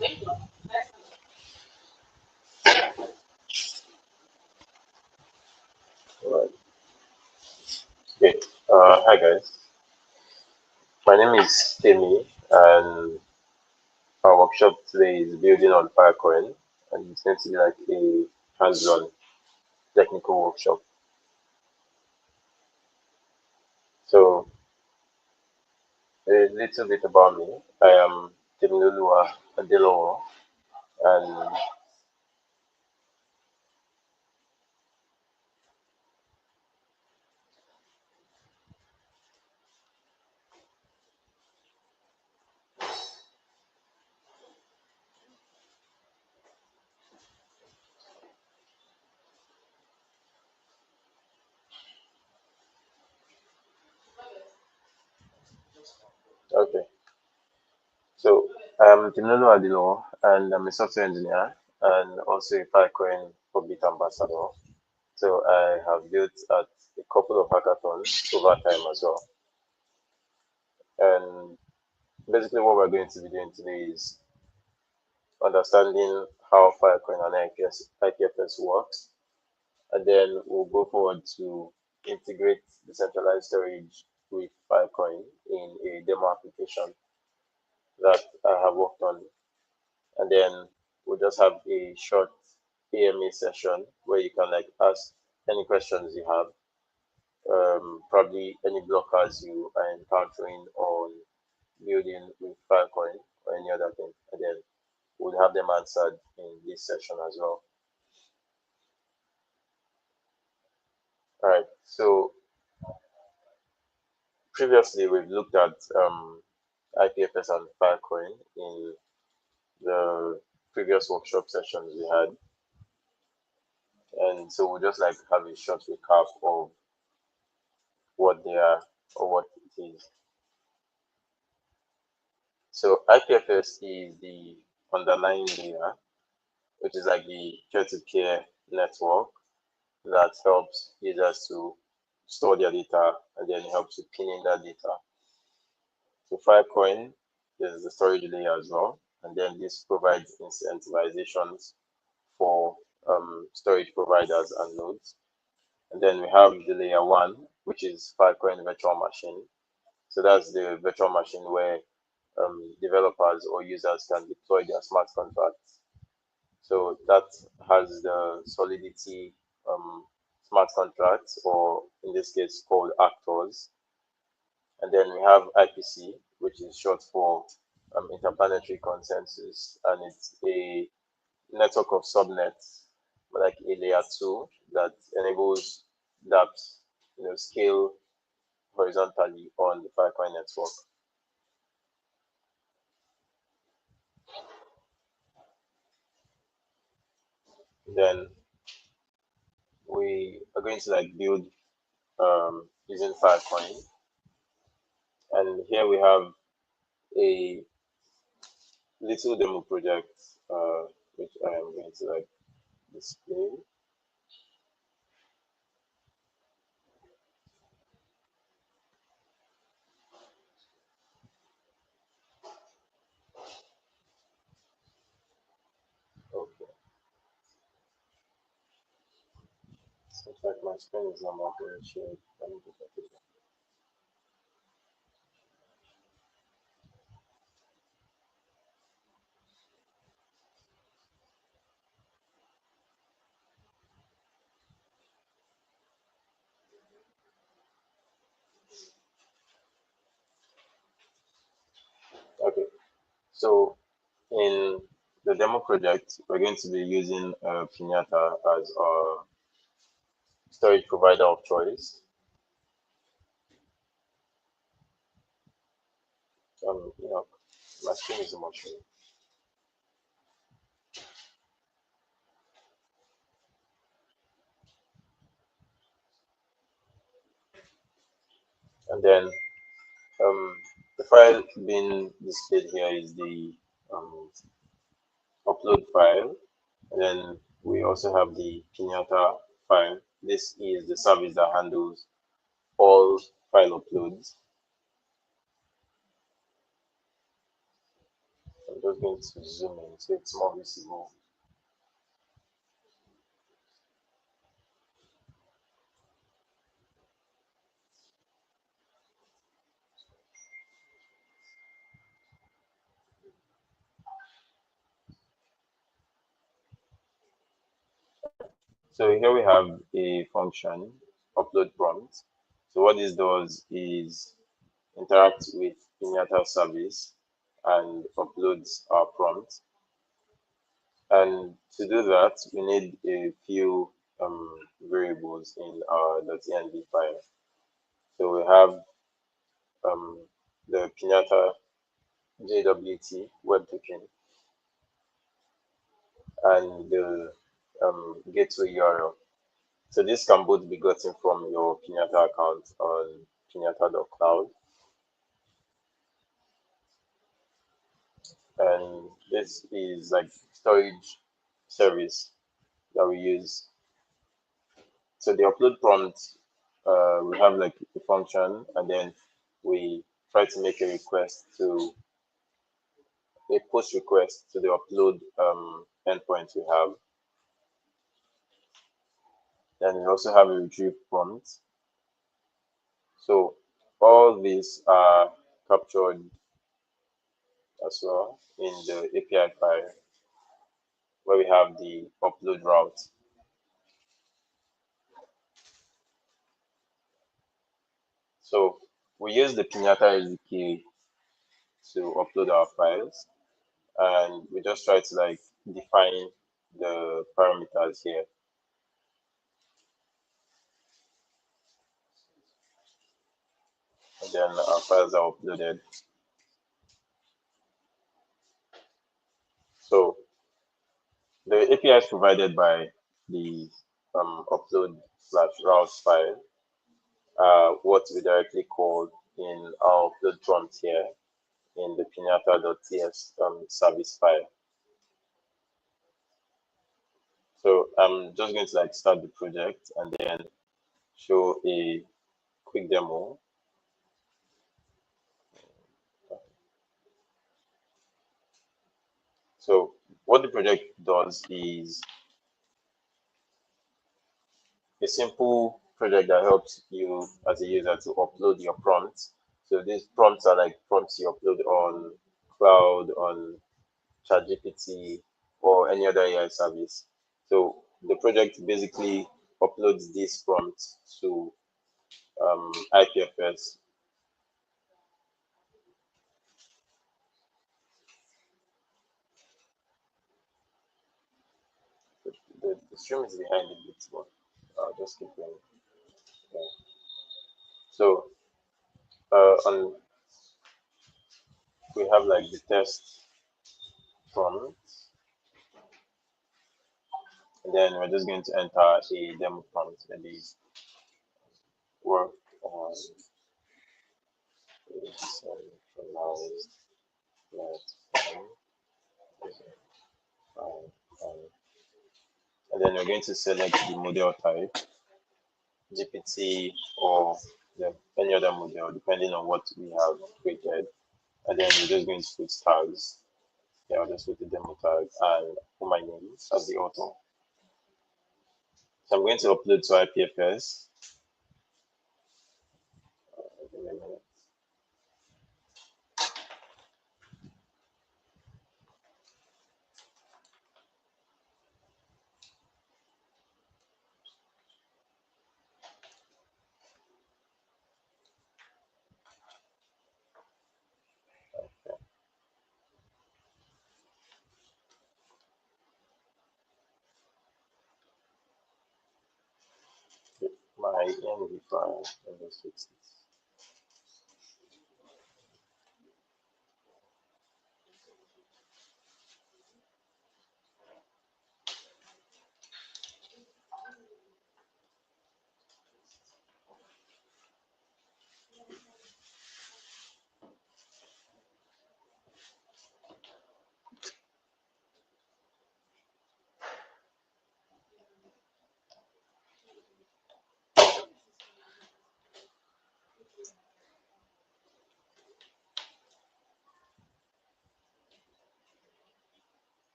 Alright. Okay. Hi guys. My name is Temi, and our workshop today is building on Filecoin, and it's going to be like a hands-on technical workshop. So, a little bit about me. I am Temiloluwa Adelowo, and okay. So, I'm Temiloluwa Adelowo, and I'm a software engineer and also a Filecoin public ambassador. So, I have built at a couple of hackathons over time as well. And basically, what we're going to be doing today is understanding how Filecoin and IPFS works, and then we'll go forward to integrate decentralized storage with Filecoin in a demo application that I have worked on, and then we'll just have a short AMA session where you can like ask any questions you have, probably any blockers you are encountering on building with Filecoin or any other thing, and then we'll have them answered in this session as well. All right, so previously we've looked at IPFS and Filecoin in the previous workshop sessions we had. And so we'll just like have a short recap of what they are or what it is. So IPFS is the underlying layer, which is like the peer-to-peer network that helps users to store their data and then helps to pin in that data. So Filecoin is the storage layer as well, and then this provides incentivizations for storage providers and nodes. And then we have the layer one, which is Filecoin Virtual Machine. So that's the virtual machine where developers or users can deploy their smart contracts. So that has the Solidity smart contracts, or in this case called actors. And then we have IPC, which is short for Interplanetary Consensus, and it's a network of subnets, like a layer 2, that enables dApps, scale horizontally on the Filecoin network. Then we are going to like build using Filecoin, and here we have a little demo project which I am going to like display. Okay, so like my screen is not going to share. Let me put that here. Okay, so in the demo project, we're going to be using Pinata as our storage provider of choice. My screen is not showing. And then the file being displayed here is the upload file. And then we also have the Pinata file. This is the service that handles all file uploads. just going to zoom in so it's more visible. So here we have a function, upload prompt. So what this does is interact with Pinata service and uploads our prompt. And to do that, we need a few variables in our .env file. So we have the Pinata JWT web token and the gateway URL. So this can both be gotten from your Pinata account on pinata.cloud, and this is like storage service that we use. So the upload prompt, we have like a function, and then we try to make a request to a post request to the upload endpoint we have. Then we also have a retrieve prompt. So all these are captured as well in the API file where we have the upload route. So we use the Pinata SDK to upload our files, and we just try to like define the parameters here. And then our files are uploaded. So the API is provided by the upload slash route file, what we directly call in our upload prompt here in the pinata.ts service file. So I'm just going to like start the project and then show a quick demo. So what the project does is a simple project that helps you as a user to upload your prompts. So these prompts are like prompts you upload on cloud, on ChatGPT, or any other AI service. So the project basically uploads these prompts to IPFS. The stream is behind a bit, but I'll just keep going. Yeah. So on we have like the test prompt, and then we're just going to enter a demo prompt, maybe work on a decentralized platform. And then we're going to select the model type, GPT or any other model, depending on what we have created. And then we're just going to put tags. Yeah, I'll just put the demo tag and put my name as the author. So I'm going to upload to IPFS. My env file, let's fix this.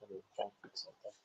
Let me try and fix something.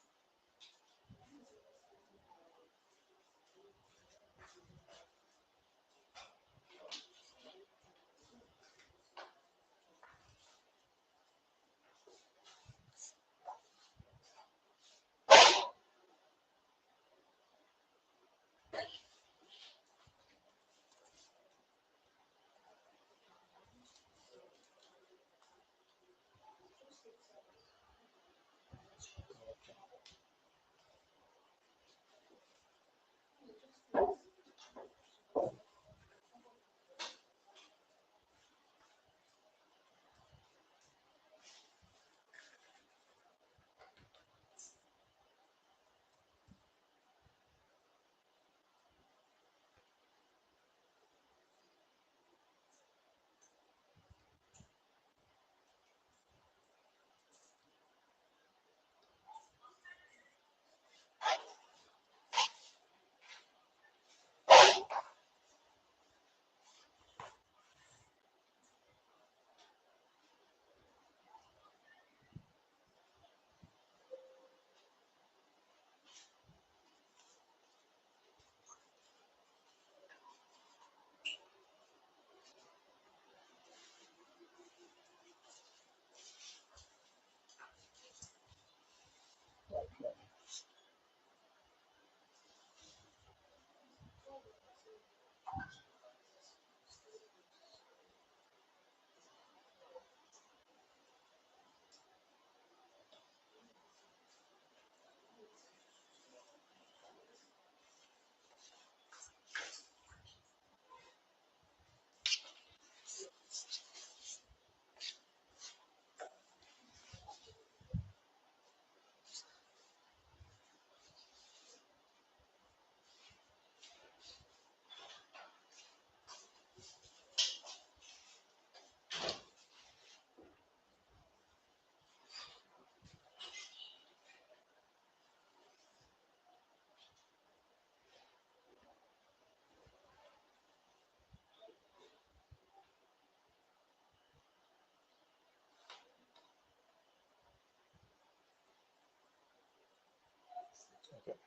Okay.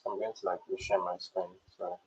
So I'm going to like share my screen. So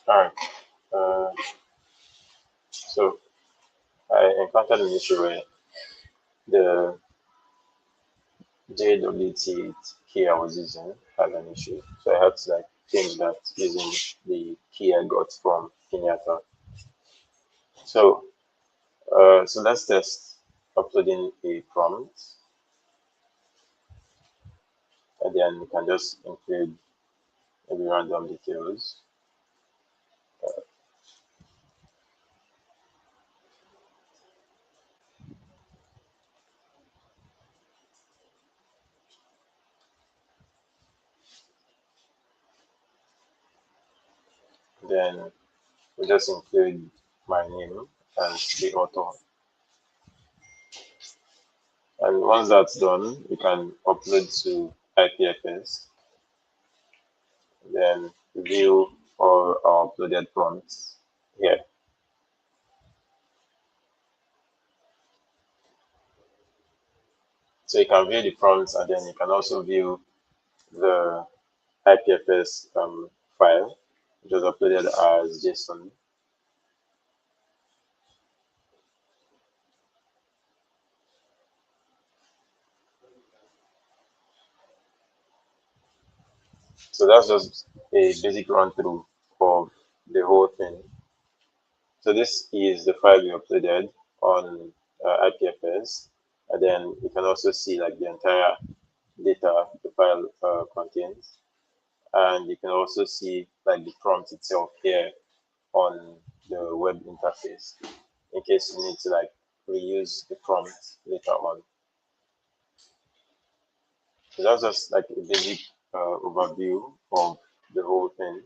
All right. So I encountered an issue where the JWT key I was using had an issue. So I had to like change that using the key I got from Pinata. So so let's test uploading a prompt, and then you can just include maybe random details. Then we just include my name and the author. And once that's done, you can upload to IPFS, then view all our uploaded prompts here. So you can view the prompts, and then you can also view the IPFS file, which was uploaded as JSON. So that's just a basic run through of the whole thing. So this is the file we uploaded on IPFS, and then you can also see like the entire data the file contains, and you can also see like the prompt itself here on the web interface in case you need to like reuse the prompt later on. So that's just like a basic overview of the whole thing.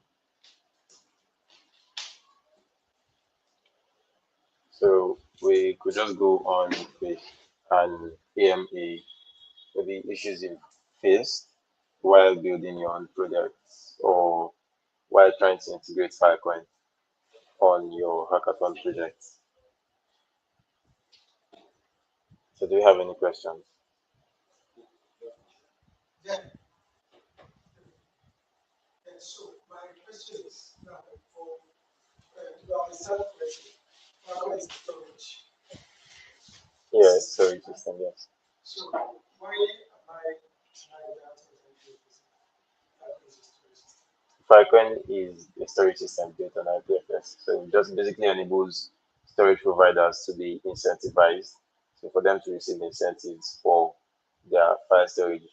So we could just go on with an AMA, maybe issues you faced while building your own projects or while trying to integrate Filecoin on your hackathon project. So do you have any questions? So my question is now for to understand correctly, how is storage? Yeah, storage system, yes. So why am I trying that Filecoin is a storage system built on IPFS. So it just basically enables storage providers to be incentivized. So for them to receive incentives for their file storage.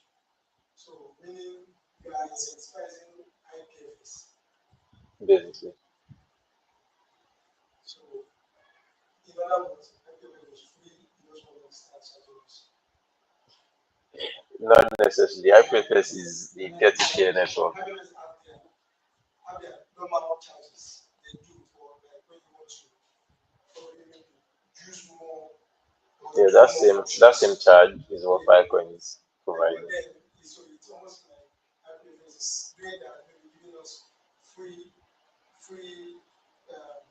So meaning you are incentivizing IPFS. Basically. So in other words, IPFS was free, you just want to start charging. Not necessarily. IPFS is the peer-to-peer network. IPFS have their normal charges they do for like when you want to probably use more. Yeah, that same charge is what Filecoin is providing. But then so it's almost like IPFS is doing that, maybe giving us free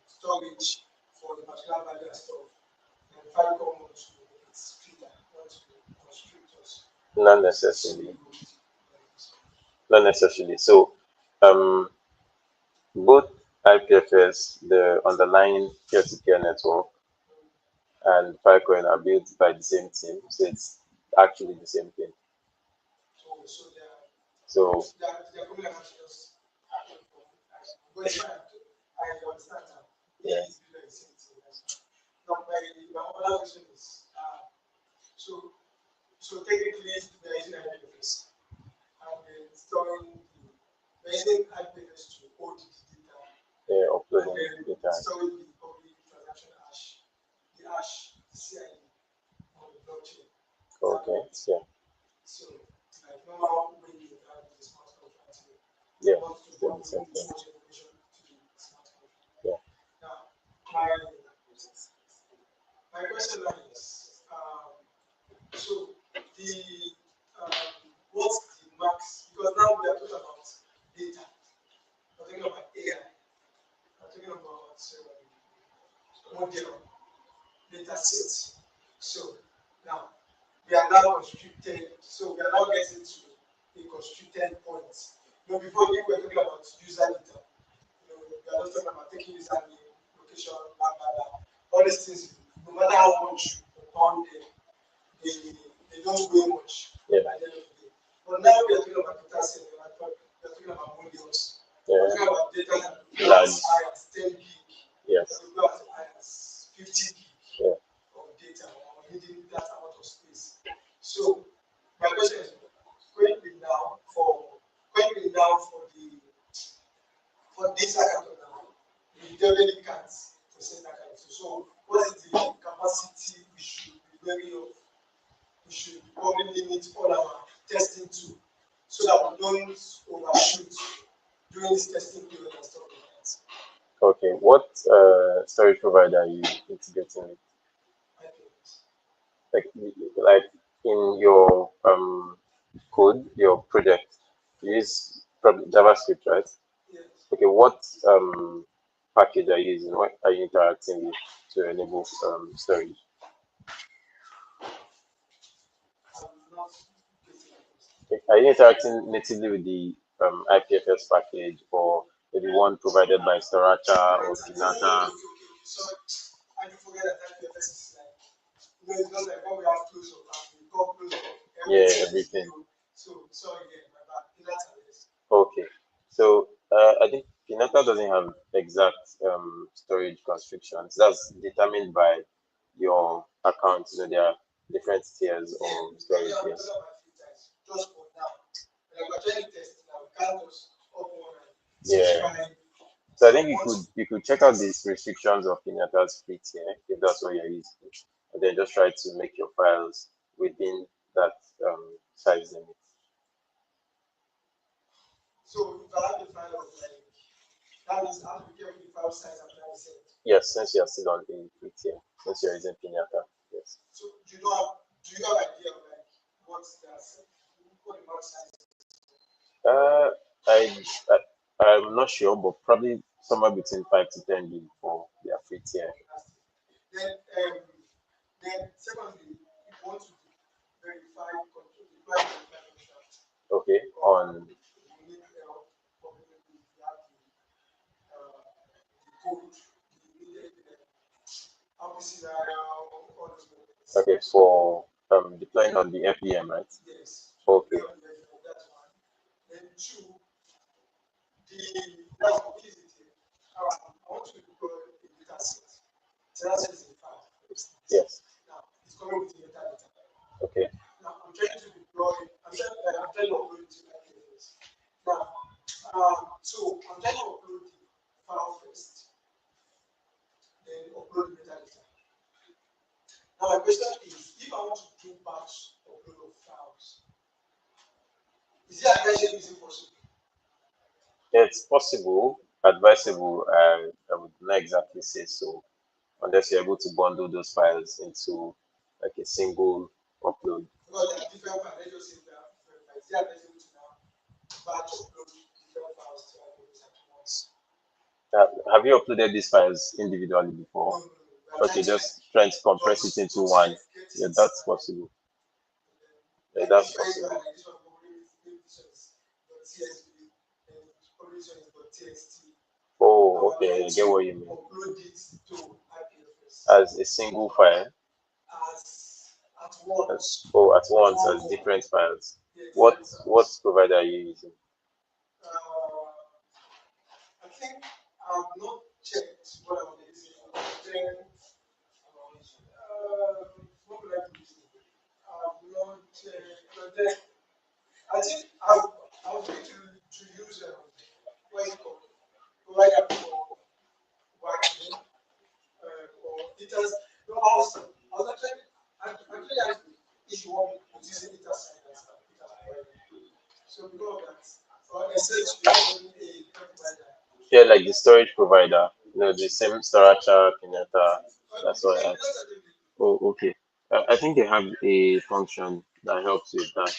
storage for the particular value and stuff. And Filecom wants to make it stricter, wants to constrict us. Not necessarily. Not necessarily. So, both IPFS, the underlying peer-to-peer network, and Filecoin are built by the same team, so it's actually the same thing. So they're coming out just but it's fine. I understand that. yeah. Now, my other question is so technically we are using IPFS and then storing we're using IPFS to hold the data. Yeah, uploading and then data. Storing the public transaction hash, the CID on the blockchain. Okay, yeah. So like normal when you have the smart contract, Yeah, want to still the same thing. much information to the smart contract. Yeah. Now, my question now is so the what's the max, because now we are talking about data, we're talking about AI, we're talking about model data sets. So now we are now constricted, so we are now getting to a constricted point. Before we were talking about user data, we are not talking about taking username, location, blah blah blah. All these things, no matter how much you pound them, they don't weigh much at the end of the day. But now we are talking about data center, we are talking about modules. We are talking about data that will go as high as 10 gig, that will go as high as 50 gig of data, or needing that amount of space. So my question is, going down for this account now, we definitely can't process that kind of thing. So what is the capacity we should be wary of? We should probably limit all our testing to, so that we don't overshoot during this testing period and stuff like that. Okay, what storage provider are you integrating with? Like in your code, your project, you use probably JavaScript, right? Yes. Okay, what package are you using? What are you interacting with to enable storage? Are you interacting natively with the IPFS package, or maybe one provided by Storacha or Pinata? I do forget that IPFS is like, it's not like what we have close of that, we call close of everything. So sorry again, my bad. Pinata is. Okay, so I think Pinata doesn't have exact storage constrictions. That's determined by your account. There are different tiers of storage. Yes. Just for now, like we're trying to test now, we can't just open one and Yeah. So I think you could check out these restrictions of Pinata's free tier if that's what you're using, and then just try to make your files within that size limit. So if I have a file of like, that means I have to be careful with the file size after I set. Yes, since you're still on the free tier, since you're using Pinata. Yes. So do you have idea of like what's the max size? I'm not sure, but probably somewhere between 5 to 10 gig for their free tier. Then secondly, if you want to verify contract. Okay, on. You need help, probably if you have the code, you needed all those things. Okay, for deploying on the FVM, right? Yes. Okay. That's one. Then two, that's what is it here? I want to deploy a data set. Data set is a file. Yes. Now it's coming with the metadata. Okay. Now I'm trying to upload it to IPFS. Now, so I'm trying to upload the file first, then upload the metadata. Now my question is, if I want to do batch upload of files, is it advisable? Is it possible? It's possible, advisable. I would not exactly say so, unless you're able to bundle those files into like a single upload. Because there are different files. Let's just say there are different files. Is it advisable to now batch upload different files to IPFS at once? Have you uploaded these files individually before? No. Okay, just trying to compress it into one. Yeah, that's possible. Yeah, that's possible. Oh, okay, I get what you mean. Upload it to IPFS As a single file. at once. At once as different files. What provider are you using? I think I've not checked what I'm using. Then, what would I be using? I've not checked. But then, I think I was going to use what is it called? Provider for working. Or it has no. I was actually asked if you want to use it as provider. So because of that, or essentially a provider. Yeah, like the storage provider. The same storage Pinata. That's what I asked. Oh, okay. I think they have a function that helps with that.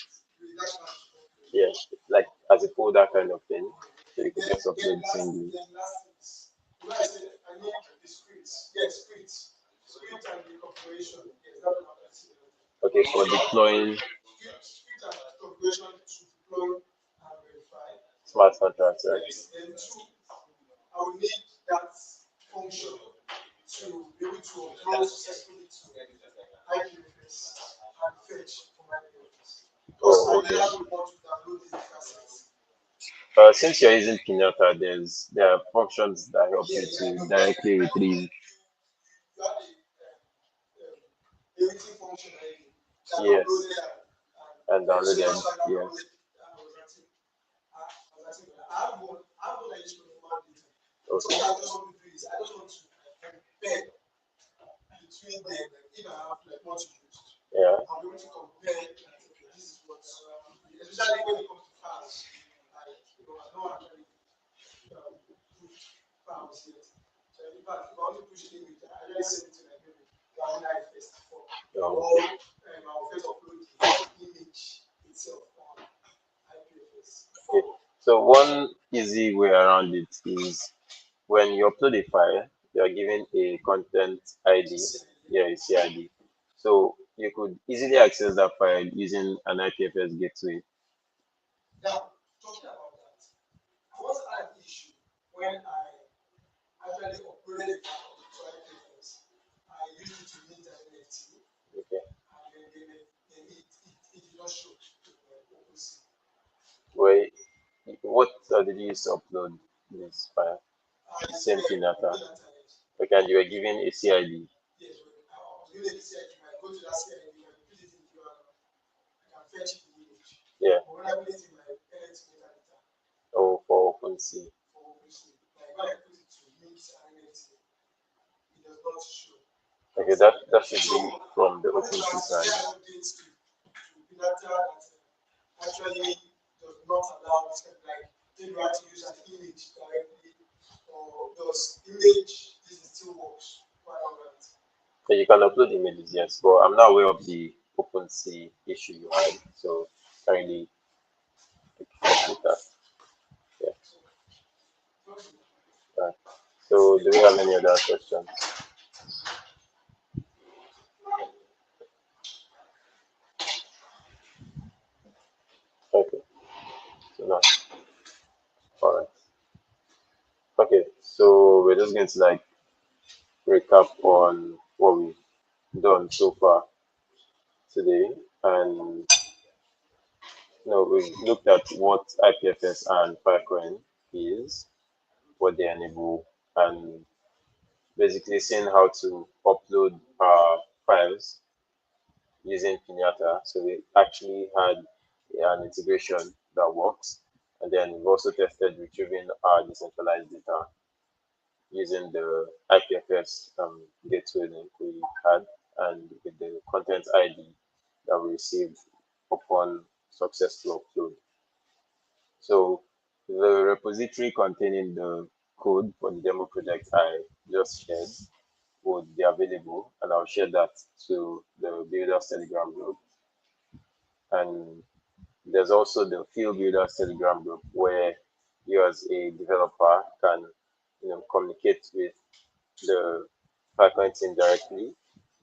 Yeah, like as a folder kind of thing. So you can just upload singly. I said I need the scripts. Yes, scripts. Script and the configuration. Yes, that's what I'm saying. Okay, for deploying Script and configuration to deploy and verify smart contracts, right? Yes, then two. I will need that function to be able to upload successfully to IPFS and fetch from IPFS. Because I never would want to download these datasets. Since you're using Pinata, there are functions that help you to directly retrieve. You have the editing function already that Yes, uploaded and downloaded. that's why I Yes. downloaded I have one that is for human data. So Okay. what I just want to do is I just want to compare between them. Like if I have like what you used, Yeah. I'm going to compare. Like, okay, this is what, especially when it comes to files. Like I don't actually put files yet. So in fact, if I want to push the image, I just send it to like maybe one first form, or I'll first upload the image itself on IPFS. Okay. So one easy way around it is when you upload a file, you are given a content ID. Yeah, a CID. So you could easily access that file using an IPFS gateway. Now, talking about that, I once had an issue when I actually uploaded a file to IPFS. I used it to mint an NFT, Okay. and then it did not show to OpenSea. Where what did you use to upload this file? The same Pinata. Okay, and you were given a CID. Yes, I was given a CID. I go to that CID, I put it in the URL, I can fetch the image. Yeah. But when I put it in my NFT metadata, Oh, for OpenSea. like when I put it to mint an NFT, it does not show. Okay, that should be from the OpenSea side. Updates to Pinata that actually does not allow this kind of like maybe you have to use an image directly, or does image this still works quite alright. Okay, you can upload images, yes, but I'm not aware of the OpenSea issue you had, so kindly help with that. Yeah. Right. So, do we have any other questions? Okay. So now, all right. Okay. So we're just going to like recap on what we've done so far today, and we've looked at what IPFS and Filecoin is, what they enable, and basically seeing how to upload files using Pinata. So we actually had an integration that works, and then we've also tested retrieving our decentralized data using the IPFS gateway link we had, and with the content ID that we received upon successful upload. So the repository containing the code for the demo project I just shared would be available, and I'll share that to the Builders Telegram group. And there's also the Field Builders Telegram group where you as a developer can communicate with the Filecoin team directly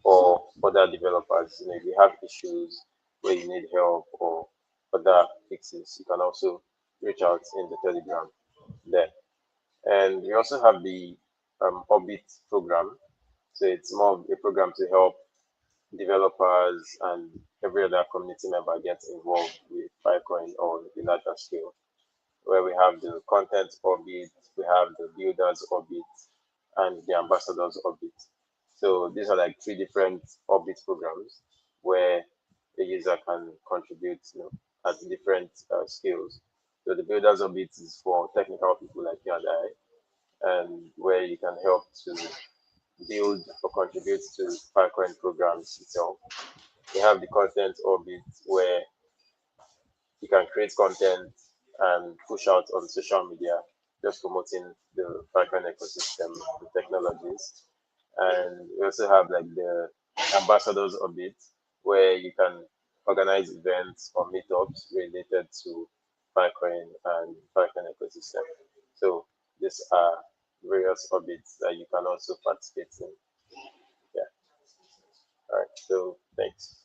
or other developers. If you have issues where you need help or other fixes, you can also reach out in the Telegram there. And we also have the Orbit program. So it's more of a program to help developers and every other community member gets involved with Filecoin on a larger scale, where we have the content orbit, we have the builders orbit, and the ambassadors orbit. So these are like three different orbit programs where the user can contribute at different skills. So the builders orbit is for technical people like you and I, and where you can help to build or contribute to Filecoin programs itself. We have the content orbit where you can create content and push out on social media, just promoting the Filecoin ecosystem and technologies. And we also have like the ambassadors orbit where you can organize events or meetups related to Filecoin and Filecoin ecosystem. So these are various orbits that you can also participate in. Yeah. All right. So thanks.